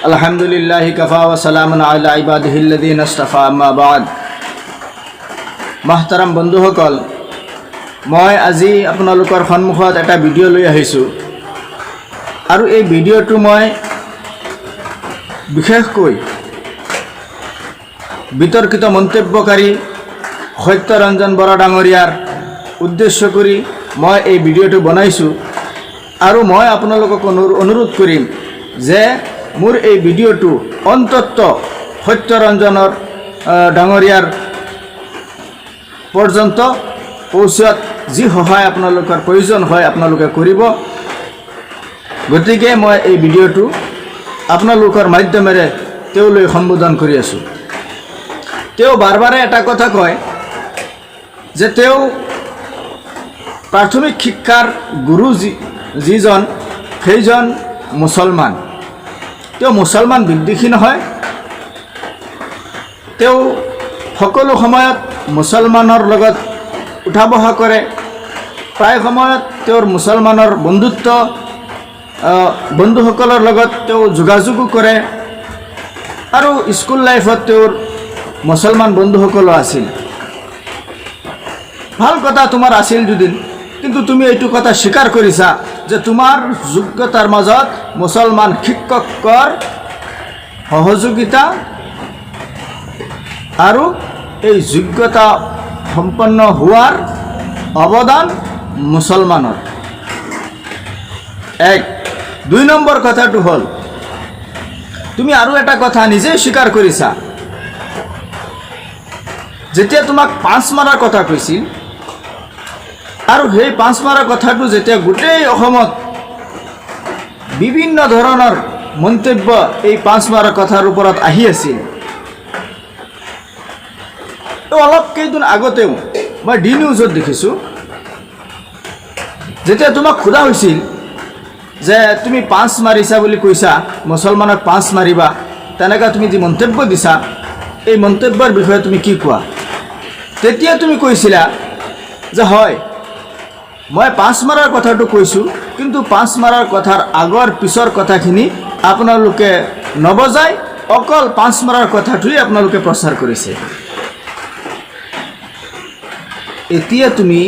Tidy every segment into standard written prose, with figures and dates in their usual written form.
আলহামদুলিল্লাহি কাফা ওয়া সালামুন আলা ইবাদিহিল্লাযীনা ইসতাফা আম্মা বা'দ। মাহতাৰাম বন্ধুসকল, মই আজি আপোনালোকৰ সন্মুখত এটা ভিডিঅ' লৈ আহিছোঁ আৰু এই ভিডিঅ'টো মই বিশেষকৈ বিতৰ্কিত মন্তব্যকাৰী সত্যৰঞ্জন বৰা ডাঙৰীয়াৰ উদ্দেশ্য কৰি মই এই ভিডিঅ'টো বনাইছোঁ আৰু মই আপোনালোকক অনুৰোধ কৰিম যে মোৰ এই ভিডিঅ'টো অন্তত সত্যৰঞ্জনৰ ডাঙৰীয়াৰ পৰ্যন্ত পৌঁছোৱাত যি সহায় আপোনালোকৰ প্ৰয়োজন হয় আপোনালোকে কৰিব। গতিকে মই এই ভিডিঅ'টো আপোনালোকৰ মাধ্যমেৰে তেওঁলৈ সম্বোধন কৰি আছোঁ। তেওঁ বাৰে এটা কথা কয় যে তেওঁ প্ৰাথমিক শিক্ষাৰ গুৰু যিজন সেইজন মুছলমান। তেওঁ মুছলমান বিদ্বেষী নহয়, তেওঁ সকলো সময়ত মুছলমানৰ লগত উঠা বহা কৰে, প্ৰায় সময়ত তেওঁৰ মুছলমানৰ বন্ধুসকলৰ লগত তেওঁ যোগাযোগো কৰে আৰু স্কুল লাইফত তেওঁৰ মুছলমান বন্ধুসকলো আছিল। ভাল কথা তোমাৰ আছিল যদিও, কিন্তু তুমি এইটো কথা স্বীকাৰ কৰিছা যে তোমাৰ যোগ্যতাৰ মাজত মুছলমান শিক্ষকৰ সহযোগিতা আৰু এই যোগ্যতা সম্পন্ন হোৱাৰ অৱদান মুছলমানৰ। দুই নম্বৰ কথাটো হ'ল তুমি আৰু এটা কথা নিজেই স্বীকাৰ কৰিছা, যেতিয়া তোমাক 5 মাৰাৰ কথা কৈছিল আৰু সেই 5 মাৰাৰ কথাটো যেতিয়া গোটেই অসমত বিভিন্ন ধৰণৰ মন্তব্য এই 5 মাৰাৰ কথাৰ ওপৰত আহি আছিল, অলপ কেইদিন আগতেও মই ডি নিউজত দেখিছোঁ, যেতিয়া তোমাক সোধা হৈছিল যে তুমি 5 মাৰিছা বুলি কৈছা, মুছলমানক 5 মাৰিবা, তেনেকৈ তুমি যি মন্তব্য দিছা এই মন্তব্যৰ বিষয়ে তুমি কি কোৱা? তেতিয়া তুমি কৈছিলা যে হয়, মই 5 মাৰাৰ কথাটো কৈছোঁ, কিন্তু 5 মাৰাৰ কথাৰ আগৰ পিছৰ কথাখিনি আপোনালোকে নবজাই অকল 5 মাৰাৰ কথাটোৱে আপোনালোকে প্ৰচাৰ কৰিছে। এতিয়া তুমি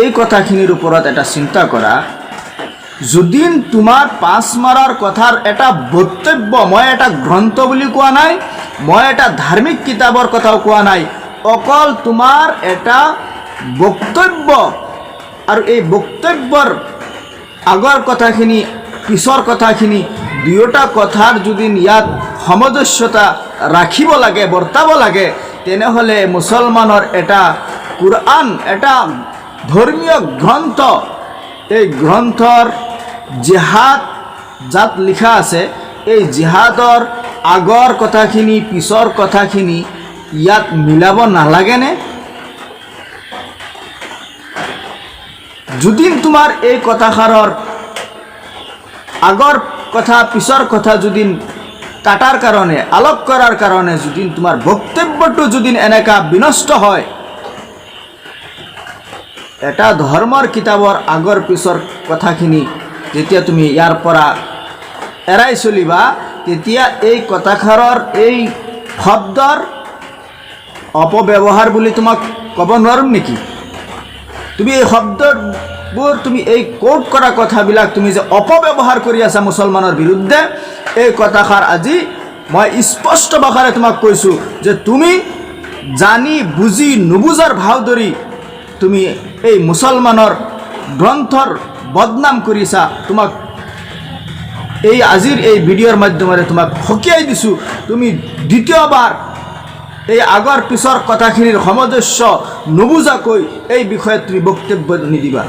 এই কথাখিনিৰ ওপৰত এটা চিন্তা কৰা, যদি তোমাৰ 5 মাৰাৰ কথাৰ এটা বক্তব্য, মই এটা গ্ৰন্থ বুলি কোৱা নাই, মই এটা ধাৰ্মিক কিতাপৰ কথাও কোৱা নাই, অকল তোমাৰ এটা বক্তব্য, আৰু এই বক্তব্যৰ আগৰ কথাখিনি পিছৰ কথাখিনি দুয়োটা কথাৰ যদি ইয়াত সামঞ্জস্যতা ৰাখিব লাগে, বৰ্তাব লাগে, তেনেহ'লে মুছলমানৰ এটা কুৰআন, এটা ধৰ্মীয় গ্ৰন্থ, এই গ্ৰন্থৰ জিহাদ যাত লিখা আছে, এই জিহাদৰ আগৰ কথাখিনি পিছৰ কথাখিনি ইয়াত মিলাব নালাগেনে? যদি তোমাৰ এই কথাষাৰৰ আগৰ কথা পিছৰ কথা যদি কাটাৰ কাৰণে, আলোক কৰাৰ কাৰণে যদি তোমাৰ বক্তব্যটো যদি এনেকা বিনষ্ট হয়, এটা ধৰ্মৰ কিতাপৰ আগৰ পিছৰ কথাখিনি যেতিয়া তুমি ইয়াৰ পৰা এৰাই চলিবা, তেতিয়া এই কথাষাৰৰ এই শব্দৰ অপব্যৱহাৰ বুলি তোমাক ক'ব নোৱাৰিম নেকি? তুমি এই শব্দবোৰ, তুমি এই কোট কৰা কথাবিলাক তুমি যে অপব্যৱহাৰ কৰি আছা মুছলমানৰ বিৰুদ্ধে, এই কথাষাৰ আজি মই স্পষ্ট ভাষাৰে তোমাক কৈছোঁ যে তুমি জানি বুজি নুবুজাৰ ভাও ধৰি তুমি এই মুছলমানৰ গ্ৰন্থৰ বদনাম কৰিছা। তোমাক এই আজিৰ এই ভিডিঅ'ৰ মাধ্যমেৰে তোমাক সকীয়াই দিছোঁ, তুমি দ্বিতীয়বাৰ এই আগৰ পিছৰ কথাখিনিৰ সামঞ্জস্য নুবুজাকৈ এই বিষয়ে তুমি বক্তব্য নিদিবা।